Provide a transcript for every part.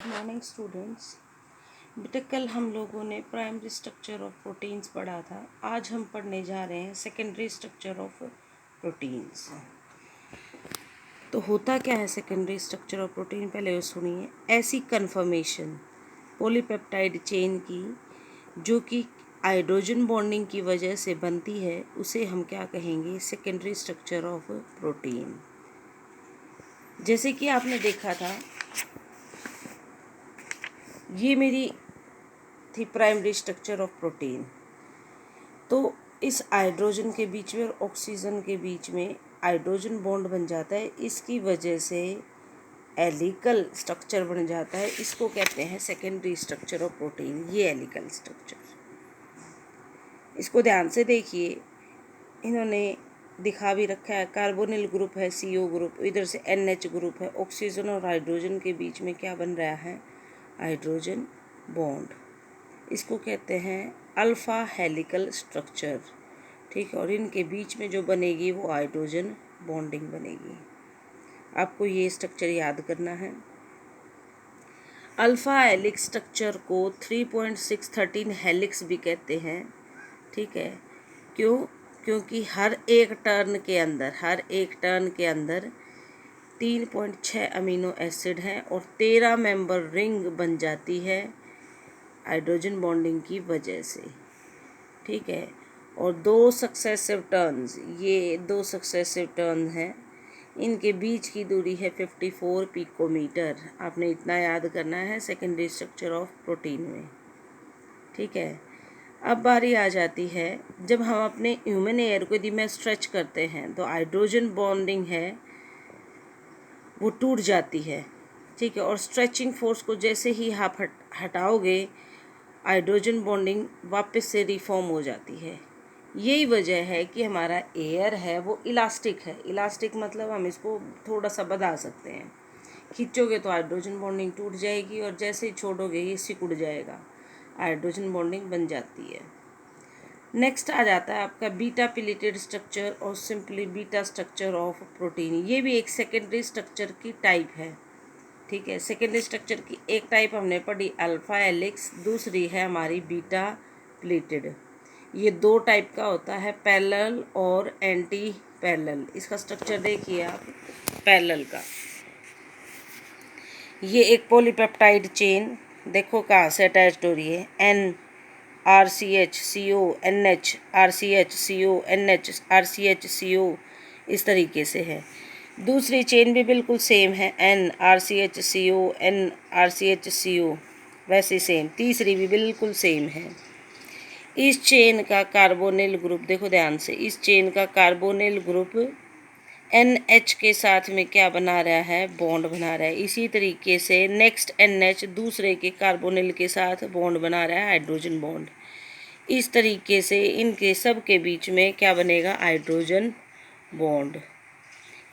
Morning students. बेटा कल हम लोगों ने प्राइमरी स्ट्रक्चर ऑफ प्रोटीन्स पढ़ा था। आज हम पढ़ने जा रहे हैं सेकेंडरी स्ट्रक्चर ऑफ प्रोटीन्स। तो होता क्या है सेकेंडरी स्ट्रक्चर ऑफ प्रोटीन, पहले वो सुनिए। ऐसी कन्फर्मेशन पॉलीपेप्टाइड चेन की जो कि हाइड्रोजन बॉन्डिंग की वजह से बनती है, उसे हम क्या कहेंगे? Secondary structure of protein. जैसे कि आपने देखा था, ये मेरी थी प्राइमरी स्ट्रक्चर ऑफ प्रोटीन। तो इस हाइड्रोजन के बीच में और ऑक्सीजन के बीच में हाइड्रोजन बॉन्ड बन जाता है, इसकी वजह से एलिकल स्ट्रक्चर बन जाता है। इसको कहते हैं सेकेंडरी स्ट्रक्चर ऑफ प्रोटीन। ये एलिकल स्ट्रक्चर, इसको ध्यान से देखिए, इन्होंने दिखा भी रखा है। कार्बोनिल ग्रुप है, CO ग्रुप, इधर से NH ग्रुप है। ऑक्सीजन और हाइड्रोजन के बीच में क्या बन रहा है? Hydrogen bond. इसको कहते हैं अल्फा हेलिकल स्ट्रक्चर। ठीक है, और इनके बीच में जो बनेगी वो हाइड्रोजन बॉन्डिंग बनेगी। आपको ये स्ट्रक्चर याद करना है। अल्फा हेलिक्स स्ट्रक्चर को 3.613 हेलिक्स भी कहते हैं। ठीक है, क्योंकि हर एक टर्न के अंदर 3.6 अमीनो एसिड हैं और 13 मेंबर रिंग बन जाती है हाइड्रोजन बॉन्डिंग की वजह से। ठीक है, और दो सक्सेसिव टर्न हैं। इनके बीच की दूरी है 54 पिकोमीटर। आपने इतना याद करना है सेकेंडरी स्ट्रक्चर ऑफ प्रोटीन में। ठीक है, अब बारी आ जाती है जब हम अपने ह्यूमन एयर को यदि में स्ट्रेच करते हैं तो हाइड्रोजन बॉन्डिंग है वो टूट जाती है। ठीक है, और स्ट्रेचिंग फोर्स को जैसे ही आप हटाओगे, हाइड्रोजन बॉन्डिंग वापस से रिफॉर्म हो जाती है। यही वजह है कि हमारा एयर है वो इलास्टिक है। इलास्टिक मतलब हम इसको थोड़ा सा बदल सकते हैं। खींचोगे तो हाइड्रोजन बॉन्डिंग टूट जाएगी और जैसे ही छोड़ोगे ये सिकुड़ जाएगा, हाइड्रोजन बॉन्डिंग बन जाती है। नेक्स्ट आ जाता है आपका बीटा पिलेटेड स्ट्रक्चर और simply beta structure of protein. ये भी एक सेकेंडरी स्ट्रक्चर की टाइप है। ठीक है, सेकेंडरी स्ट्रक्चर की एक टाइप हमने पढ़ी अल्फा हेलिक्स, दूसरी है हमारी बीटा प्लेटेड। ये दो टाइप का होता है, पैरेलल और एंटी पैरेलल। इसका स्ट्रक्चर देखिए आप, पैरेलल का। ये एक पॉलीपेप्टाइड चेन देखो कहाँ से अटैच्ड हो रही है। NRCHCO NH RCHCO NH RCHCO इस तरीके से है। दूसरी चेन भी बिल्कुल सेम है, NRCHCO NRCHCO, वैसे सेम। तीसरी भी बिल्कुल सेम है। इस चेन का कार्बोनिल ग्रुप देखो ध्यान से, इस चेन का कार्बोनिल ग्रुप NH के साथ में क्या बना रहा है? बॉन्ड बना रहा है। इसी तरीके से नेक्स्ट NH दूसरे के कार्बोनिल के साथ बॉन्ड बना रहा है, हाइड्रोजन बॉन्ड। इस तरीके से इनके सब के बीच में क्या बनेगा? Hydrogen bond.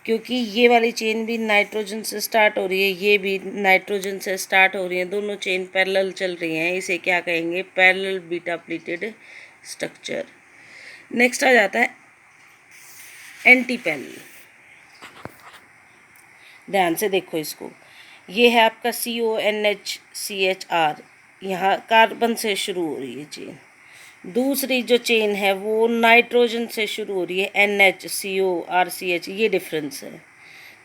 क्योंकि ये वाली चेन भी नाइट्रोजन से स्टार्ट हो रही है, ये भी नाइट्रोजन से स्टार्ट हो रही है, दोनों चेन पैरेलल चल रही हैं। इसे क्या कहेंगे? Parallel beta plated structure. Next आ जाता है एंटी पैरेलल। ध्यान से देखो इसको, ये है आपका CONHCHR, यहाँ कार्बन से शुरू हो रही है चेन। दूसरी जो चेन है वो नाइट्रोजन से शुरू हो रही है, NHCORCH। ये डिफरेंस है।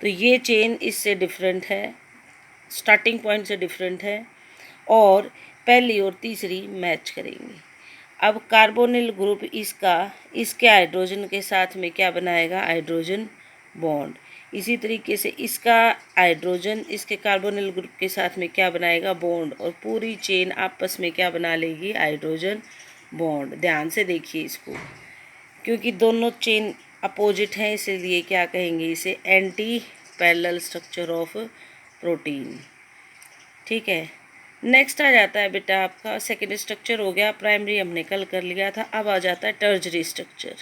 तो ये चेन इससे डिफरेंट है, स्टार्टिंग पॉइंट से डिफरेंट है, और पहली और तीसरी मैच करेंगी। अब कार्बोनिल ग्रुप इसके हाइड्रोजन के साथ में क्या बनाएगा? Hydrogen bond. इसी तरीके से इसका हाइड्रोजन इसके कार्बोनिल ग्रुप के साथ में क्या बनाएगा? बॉन्ड। और पूरी चेन आपस में क्या बना लेगी? Hydrogen bond. ध्यान से देखिए इसको, क्योंकि दोनों चेन अपोजिट हैं, इसलिए क्या कहेंगे? इसे anti parallel structure of protein. ठीक है, नेक्स्ट आ जाता है बेटा आपका सेकेंड स्ट्रक्चर हो गया, प्राइमरी हमने कल कर लिया था। अब आ जाता है टर्जरी structure.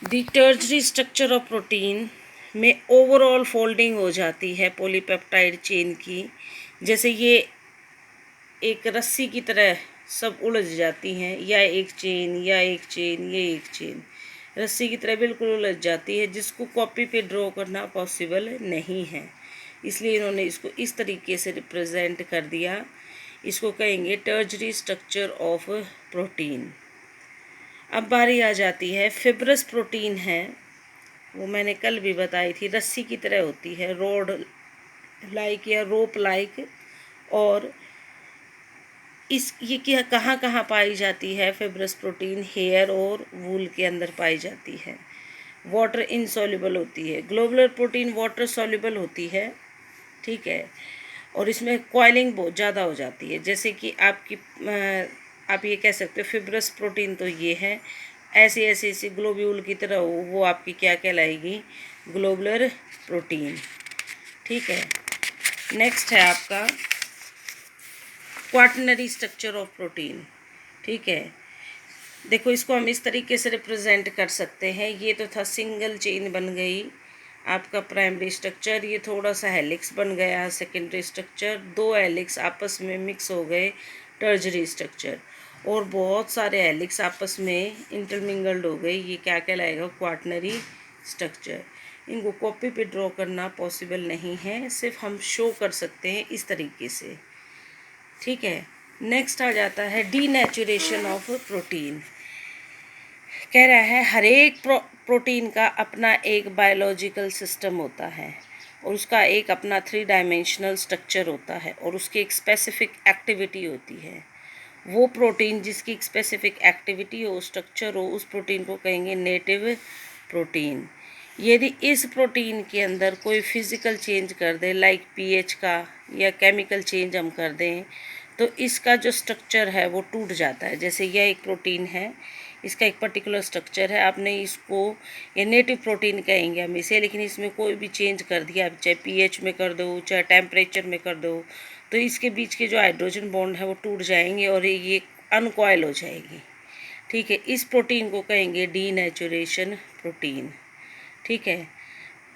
The टर्जरी structure of protein में ओवरऑल फोल्डिंग हो जाती है पॉलीपेप्टाइड चेन की। जैसे ये एक रस्सी की तरह सब उलझ जाती हैं, या एक चेन ये एक चेन रस्सी की तरह बिल्कुल उलझ जाती है, जिसको कॉपी पे ड्रॉ करना पॉसिबल नहीं है। इसलिए इन्होंने इसको इस तरीके से रिप्रेजेंट कर दिया। इसको कहेंगे टर्जरी स्ट्रक्चर ऑफ प्रोटीन। अब बारी आ जाती है फिब्रस प्रोटीन है, वो मैंने कल भी बताई थी, रस्सी की तरह होती है, रोड लाइक या रोप लाइक। और इस ये क्या कहाँ कहाँ पाई जाती है फिब्रस प्रोटीन? हेयर और वूल के अंदर पाई जाती है। वाटर इनसॉल्युबल होती है। ग्लोबुलर प्रोटीन वाटर सॉल्युबल होती है, ठीक है, और इसमें कॉइलिंग बहुत ज़्यादा हो जाती है। जैसे कि आप ये कह सकते हो फिब्रस प्रोटीन तो ये है, ऐसी ऐसी ऐसी ग्लोब्यूल की तरह हो, वो आपकी क्या कहलाएगी? ग्लोबुलर प्रोटीन, ठीक है। नेक्स्ट है आपका क्वाटरनरी स्ट्रक्चर ऑफ प्रोटीन, ठीक है। देखो इसको हम इस तरीके से रिप्रेजेंट कर सकते हैं। ये तो था सिंगल चेन बन गई आपका प्राइमरी स्ट्रक्चर, ये थोड़ा सा हेलिक्स बन गया सेकेंडरी स्ट्रक्चर, दो हेलिक्स आपस में मिक्स हो गए टर्जरी स्ट्रक्चर, और बहुत सारे हेलिक्स आपस में इंटरमिंगल्ड हो गए, ये क्या कहलाएगा? Quaternary structure. इनको कॉपी पे ड्रॉ करना पॉसिबल नहीं है, सिर्फ हम शो कर सकते हैं इस तरीके से, ठीक है। नेक्स्ट आ जाता है डीनेचुरेशन ऑफ प्रोटीन। कह रहा है हर एक प्रोटीन का अपना एक बायोलॉजिकल सिस्टम होता है और उसका एक अपना 3 डायमेंशनल स्ट्रक्चर होता है और उसकी एक स्पेसिफिक एक्टिविटी होती है। वो प्रोटीन जिसकी एक स्पेसिफिक एक्टिविटी हो, स्ट्रक्चर हो, उस प्रोटीन को कहेंगे नेटिव प्रोटीन। यदि इस प्रोटीन के अंदर कोई फिजिकल चेंज कर दे, लाइक पीएच का या केमिकल चेंज हम कर दें, तो इसका जो स्ट्रक्चर है वो टूट जाता है। जैसे यह एक प्रोटीन है, इसका एक पर्टिकुलर स्ट्रक्चर है, आपने इसको ये नेटिव प्रोटीन कहेंगे हम इसे, लेकिन इसमें कोई भी चेंज कर दिया, आप चाहे पीएच में कर दो, चाहे टेम्परेचर में कर दो, तो इसके बीच के जो हाइड्रोजन बॉन्ड है वो टूट जाएंगे और ये अनकॉयल हो जाएगी, ठीक है। इस प्रोटीन को कहेंगे डीनेचुरेशन प्रोटीन, ठीक है,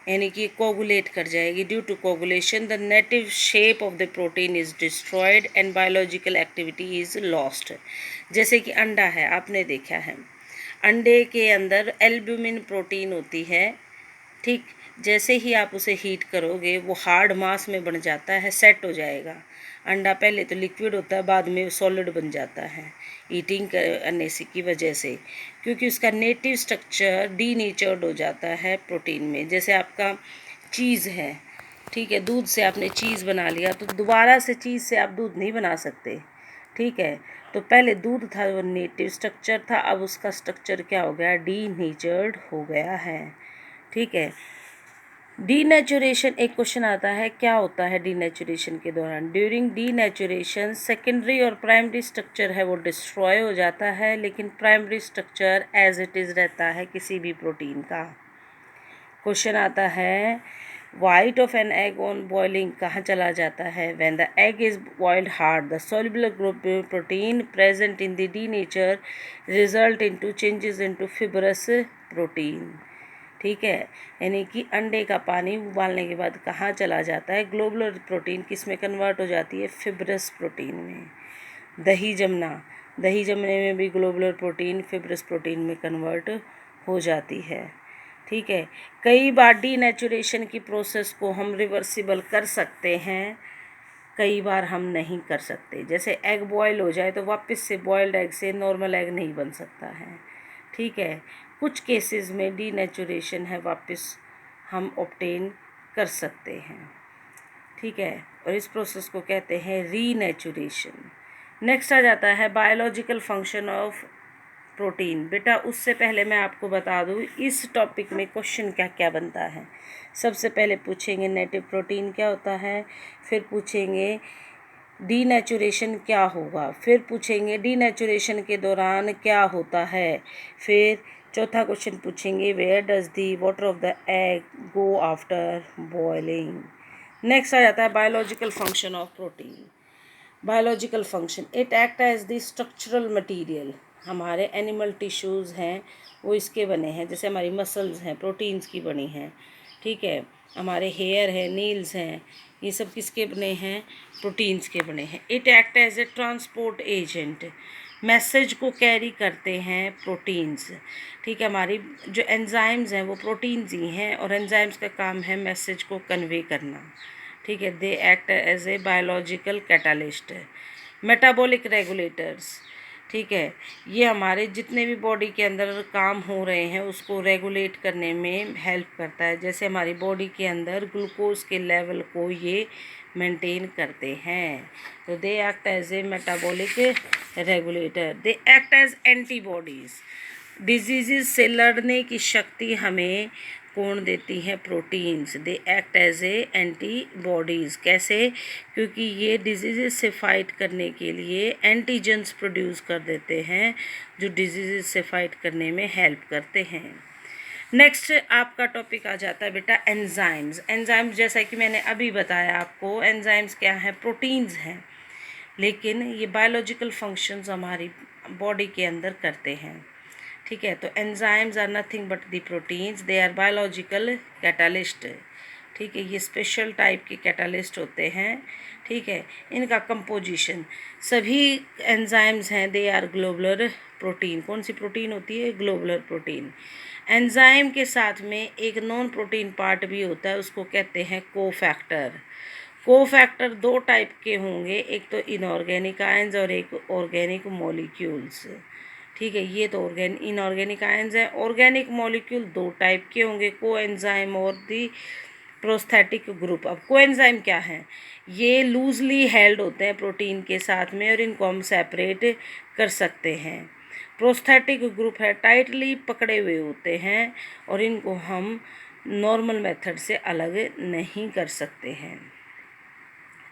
यानी कि कोगुलेट कर जाएगी। Due to coagulation the native shape of the protein is destroyed and biological activity is lost. जैसे कि अंडा है, आपने देखा है अंडे के अंदर एल्ब्यूमिन प्रोटीन होती है, ठीक। जैसे ही आप उसे हीट करोगे वो हार्ड मास में बन जाता है, सेट हो जाएगा। अंडा पहले तो लिक्विड होता है, बाद में सॉलिड बन जाता है ईटिंग करने से की वजह से, क्योंकि उसका नेटिव स्ट्रक्चर डीनेचर्ड हो जाता है प्रोटीन में। जैसे आपका चीज़ है, ठीक है, दूध से आपने चीज़ बना लिया, तो दोबारा से चीज़ से आप दूध नहीं बना सकते, ठीक है। तो पहले दूध था वो नेटिव स्ट्रक्चर था, अब उसका स्ट्रक्चर क्या हो गया? डीनेचर्ड हो गया है, ठीक है। डीनेचुरेशन, एक क्वेश्चन आता है क्या होता है डीनेचुरेशन के दौरान? ड्यूरिंग डीनेचुरेशन सेकेंडरी और प्राइमरी स्ट्रक्चर है वो डिस्ट्रॉय हो जाता है, लेकिन primary structure as it is रहता है किसी भी प्रोटीन का। क्वेश्चन आता है white of an egg on boiling कहाँ चला जाता है? When the egg is boiled hard the soluble protein present in the denature result into changes into fibrous protein, ठीक है। यानी कि अंडे का पानी उबालने के बाद कहाँ चला जाता है? ग्लोबुलर प्रोटीन किस में कन्वर्ट हो जाती है? फिब्रस प्रोटीन में। दही जमने में भी ग्लोबुलर प्रोटीन फिब्रस प्रोटीन में कन्वर्ट हो जाती है, ठीक है। कई बार डीनेचुरेशन की प्रोसेस को हम रिवर्सिबल कर सकते हैं, कई बार हम नहीं कर सकते। जैसे एग बॉयल हो जाए तो वापस से बॉयल्ड एग से नॉर्मल एग नहीं बन सकता है, ठीक है। कुछ केसेस में डीनेचुरेशन है वापस हम ऑब्टेन कर सकते हैं, ठीक है, और इस प्रोसेस को कहते हैं रीनेचुरेशन। नेक्स्ट आ जाता है बायोलॉजिकल फंक्शन ऑफ प्रोटीन। बेटा उससे पहले मैं आपको बता दूँ इस टॉपिक में क्वेश्चन क्या क्या बनता है। सबसे पहले पूछेंगे नेटिव प्रोटीन क्या होता है, फिर पूछेंगे डीनेचुरेशन क्या होगा, फिर पूछेंगे डीनेचुरेशन के दौरान क्या होता है, फिर चौथा क्वेश्चन पूछेंगे where does the water of the egg go after boiling. Next आ जाता है biological function of protein. Biological function, it act as the structural material. हमारे एनिमल टिश्यूज़ हैं वो इसके बने हैं, जैसे हमारी मसल्स हैं प्रोटीन्स की बनी हैं, ठीक है। हमारे हेयर है, नील्स हैं, ये सब किसके बने हैं? प्रोटीन्स के बने हैं। It act as a transport agent, message को कैरी करते हैं प्रोटीन्स, ठीक है। हमारी जो एंजाइम्स हैं वो प्रोटीन्स ही हैं और एंजाइम्स का काम है मैसेज को कन्वे करना, ठीक है। They act as a biological catalyst. Metabolic regulators, ठीक है, ये हमारे जितने भी बॉडी के अंदर काम हो रहे हैं उसको रेगुलेट करने में हेल्प करता है। जैसे हमारी बॉडी के अंदर ग्लूकोज के लेवल को ये मेंटेन करते हैं। तो they act as a metabolic regulator. They act as antibodies. Diseases से लड़ने की शक्ति हमें कौन देती हैं? Proteins. They act as a antibodies. कैसे? क्योंकि ये डिजीज़ से फाइट करने के लिए एंटीजेंस प्रोड्यूस कर देते हैं जो डिजीज़ से फाइट करने में हेल्प करते हैं। नेक्स्ट आपका टॉपिक आ जाता है बेटा एंजाइम्स। एंजाइम्स जैसा कि मैंने अभी बताया आपको, एंजाइम्स क्या हैं? प्रोटीन्स हैं, लेकिन ये बायोलॉजिकल फंक्शंस हमारी बॉडी के अंदर करते हैं। ठीक है, तो enzymes are nothing but the proteins, they are biological catalyst. ठीक है, ये स्पेशल टाइप के कैटालिस्ट होते हैं। ठीक है, इनका कंपोजिशन, सभी एंजाइम्स हैं दे आर ग्लोबुलर प्रोटीन। कौन सी प्रोटीन होती है? Globular protein. एंजाइम के साथ में एक नॉन प्रोटीन पार्ट भी होता है, उसको कहते हैं कोफैक्टर। कोफैक्टर दो टाइप के होंगे, एक तो इनऑर्गेनिक आयंस और एक ऑर्गेनिक मॉलिक्यूल्स। ठीक है, ये तो इनऑर्गेनिक आयंस है। ऑर्गेनिक मॉलिक्यूल दो टाइप के होंगे, कोएंजाइम और दी प्रोस्थेटिक ग्रुप। अब कोएंजाइम क्या है? ये लूजली हेल्ड होते हैं प्रोटीन के साथ में और इनको हम सेपरेट कर सकते हैं। प्रोस्थेटिक ग्रुप है, टाइटली पकड़े हुए होते हैं और इनको हम नॉर्मल मेथड से अलग नहीं कर सकते हैं।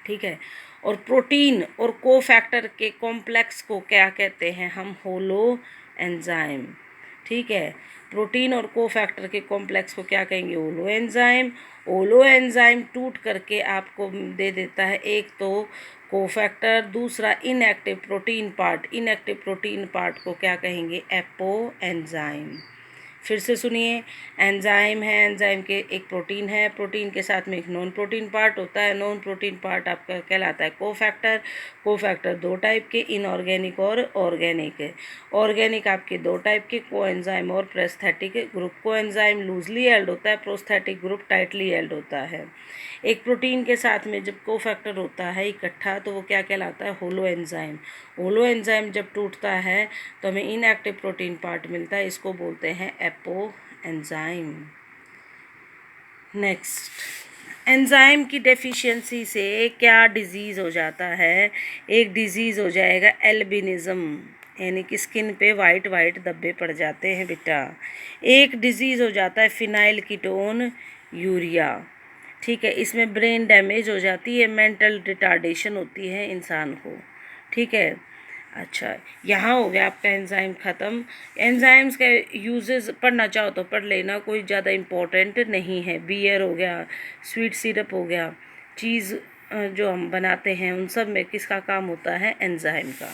ठीक है, और प्रोटीन और कोफैक्टर के कॉम्प्लेक्स को क्या कहते हैं? हम होलो एंजाइम। ठीक है, प्रोटीन और कोफैक्टर के कॉम्प्लेक्स को क्या कहेंगे? Holo enzyme. होलो एंजाइम टूट करके आपको दे देता है एक तो कोफैक्टर, दूसरा inactive protein part. Inactive protein part को क्या कहेंगे? Apo enzyme. फिर से सुनिए, एंजाइम है, एंजाइम के एक प्रोटीन है, प्रोटीन के साथ में एक नॉन प्रोटीन पार्ट होता है, नॉन प्रोटीन पार्ट आपका कहलाता है कोफैक्टर। कोफैक्टर दो टाइप के, इनऑर्गेनिक और ऑर्गेनिक। ऑर्गेनिक आपके दो टाइप के, कोएंजाइम और prosthetic group. Coenzyme loosely held होता है, प्रोस्थेटिक ग्रुप टाइटली हेल्ड होता है। एक प्रोटीन के साथ में जब कोफैक्टर होता है इकट्ठा तो वो क्या कहलाता है? Holo enzyme. होलो एंजाइम जब टूटता है तो हमें इनएक्टिव प्रोटीन पार्ट मिलता है, इसको बोलते हैं एपो एंजाइम। नेक्स्ट, एंजाइम की डेफिशिएंसी से क्या डिजीज़ हो जाता है? एक डिजीज़ हो जाएगा एल्बिनिज़म, यानी कि स्किन पे वाइट वाइट धब्बे पड़ जाते हैं बेटा। एक डिजीज़ हो जाता है फिनाइल कीटोन यूरिया। ठीक है, इसमें ब्रेन डैमेज हो जाती है, मेंटल रिटार्डेशन होती है इंसान को। ठीक है, अच्छा, यहाँ हो गया आपका एंजाइम ख़त्म। एंजाइम्स के यूजेस पढ़ना चाहो तो पढ़ लेना, कोई ज़्यादा इम्पोर्टेंट नहीं है। बियर हो गया, स्वीट सिरप हो गया, चीज़ जो हम बनाते हैं उन सब में किसका काम होता है? एंजाइम का।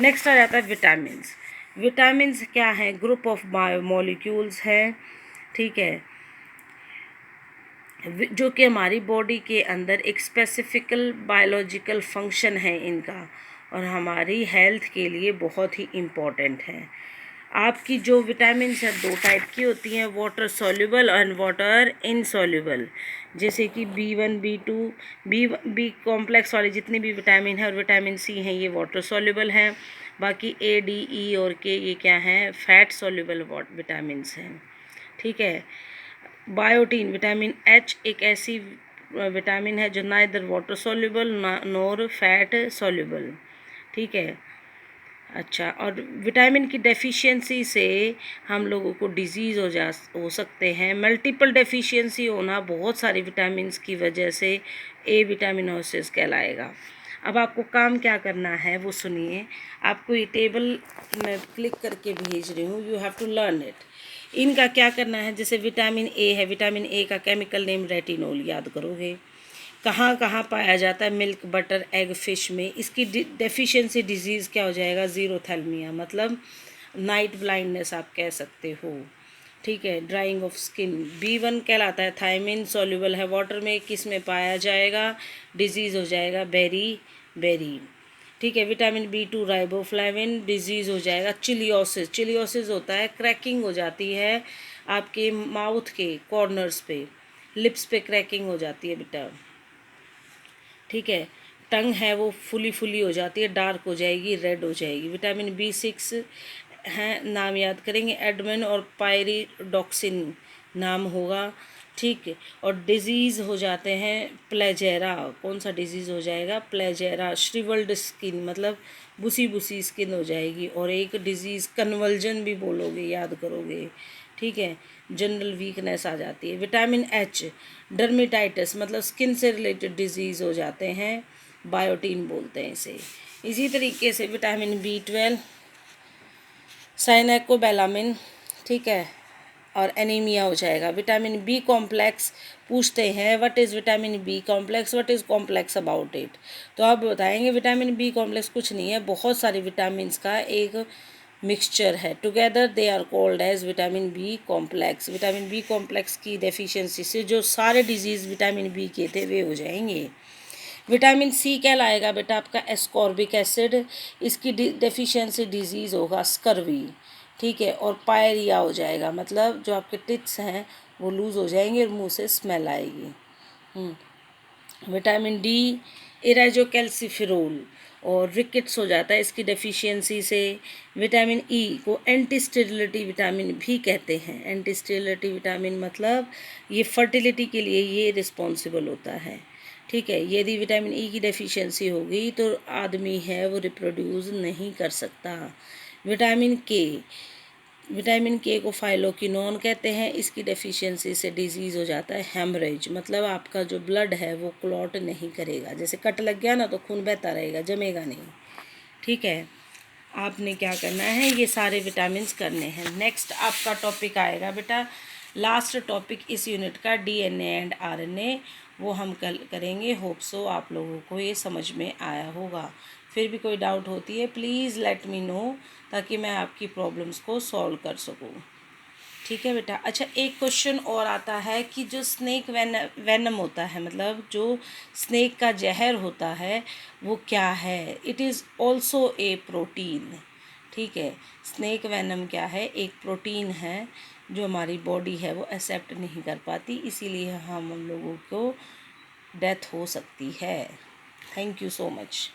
नेक्स्ट आ जाता है विटामिन्स। विटामिन्स क्या हैं? ग्रुप ऑफ बायोमोलिक्यूल्स हैं। ठीक है, जो कि हमारी बॉडी के अंदर एक स्पेसिफिकल बायोलॉजिकल फंक्शन है इनका और हमारी हेल्थ के लिए बहुत ही इम्पॉर्टेंट है। आपकी जो विटामिन्स हैं दो टाइप की होती हैं, water soluble and water insoluble. जैसे कि B1 B2 बी कॉम्प्लेक्स वाले जितने भी विटामिन हैं और विटामिन सी हैं ये वाटर सॉल्युबल हैं। बाकी A D E और K ये क्या हैं? फैट सॉल्युबल विटामिन्स हैं। ठीक है, बायोटीन विटामिन H एक ऐसी विटामिन है जो neither water soluble nor fat soluble. ठीक है, अच्छा, और विटामिन की डेफिशिएंसी से हम लोगों को डिजीज़ हो सकते हैं। मल्टीपल डेफिशिएंसी होना बहुत सारी विटामिन्स की वजह से ए विटामिनोसिस कहलाएगा। अब आपको काम क्या करना है वो सुनिए, आपको ये टेबल मैं क्लिक करके भेज रही हूँ, you have to learn it. इनका क्या करना है? जैसे विटामिन ए है, विटामिन ए का केमिकल नेम रेटिनोल, याद करोगे। कहाँ कहाँ पाया जाता है? मिल्क, बटर, एग, फिश में। इसकी डेफिशिएंसी डिजीज़ क्या हो जाएगा? ज़ीरोथैल्मिया, मतलब नाइट ब्लाइंडनेस आप कह सकते हो। ठीक है, ड्राइंग ऑफ स्किन। B1 कहलाता है थायमिन, सॉल्युबल है वाटर में, किस में पाया जाएगा? डिजीज़ हो जाएगा बेरी। ठीक है, विटामिन B2 राइबोफ्लेविन, डिजीज़ हो जाएगा चिलियोसिस। चिलियोसिस होता है क्रैकिंग हो जाती है आपके माउथ के कॉर्नर्स पे, लिप्स पे क्रैकिंग हो जाती है बेटा। ठीक है। टंग है वो फुली हो जाती है, डार्क हो जाएगी, रेड हो जाएगी। विटामिन B6 हैं, नाम याद करेंगे, एडमिन और पायरिडॉक्सिन नाम होगा, ठीक है। और डिजीज़ हो जाते हैं प्लेजेरा, कौन सा डिजीज़ हो जाएगा, प्लेजेरा, श्रिवल्ड स्किन मतलब बुसी स्किन हो जाएगी। और एक डिजीज़ कन्वल्जन भी बोलोगे, याद करोगे, ठीक है। जनरल वीकनेस आ जाती है। विटामिन H, डर्मेटाइटिस मतलब स्किन से रिलेटेड डिजीज़ हो जाते हैं, बायोटीन बोलते हैं इसे। इसी तरीके से विटामिन B12, साइनेकोबैलामिन, ठीक है, और एनीमिया हो जाएगा। विटामिन बी कॉम्प्लेक्स पूछते हैं, what is vitamin B complex, what is complex about it, तो आप बताएंगे विटामिन बी कॉम्प्लेक्स कुछ नहीं है, बहुत सारे विटामिन्स का एक मिक्सचर है, together they are called as vitamin B complex. Vitamin B complex की डेफिशिएंसी से जो सारे डिजीज़ विटामिन बी के थे वे हो जाएंगे। विटामिन सी कहलाएगा बेटा आपका एस्कॉर्बिक एसिड, इसकी डेफिशिएंसी डिजीज़ होगा स्कर्वी, ठीक है। और पायरिया हो जाएगा, मतलब जो आपके टिट्स हैं वो लूज़ हो जाएंगे और मुंह से स्मेल आएगी। विटामिन डी, इराजोकैल्सिफेरोल और रिकेट्स हो जाता है इसकी डेफिशिएंसी से। विटामिन ई को एंटी स्टेरिलिटी विटामिन भी कहते हैं। एंटी स्टेरिलिटी विटामिन मतलब ये फर्टिलिटी के लिए ये रिस्पॉन्सिबल होता है, ठीक है। यदि विटामिन ई की डेफिशिएंसी होगी तो आदमी है वो रिप्रोड्यूस नहीं कर सकता। विटामिन के को फाइलोक्विनोन कहते हैं, इसकी डेफिशिएंसी से डिजीज़ हो जाता है हेमरेज, मतलब आपका जो ब्लड है वो क्लॉट नहीं करेगा, जैसे कट लग गया ना तो खून बहता रहेगा, जमेगा नहीं, ठीक है। आपने क्या करना है, ये सारे विटामिन्स करने हैं। नेक्स्ट आपका टॉपिक आएगा बेटा, लास्ट टॉपिक इस यूनिट का DNA एंड RNA, वो हम कल करेंगे। होप सो आप लोगों को ये समझ में आया होगा। फिर भी कोई डाउट होती है प्लीज़ लेट मी नो, ताकि मैं आपकी प्रॉब्लम्स को सॉल्व कर सकूँ, ठीक है बेटा। अच्छा, एक क्वेश्चन और आता है कि जो स्नेक वेनम होता है, मतलब जो स्नेक का जहर होता है वो क्या है, it is also a protein, ठीक है। स्नेक वेनम क्या है, एक प्रोटीन है जो हमारी बॉडी है वो एक्सेप्ट नहीं कर पाती, इसीलिए हम लोगों को डेथ हो सकती है। Thank you so much.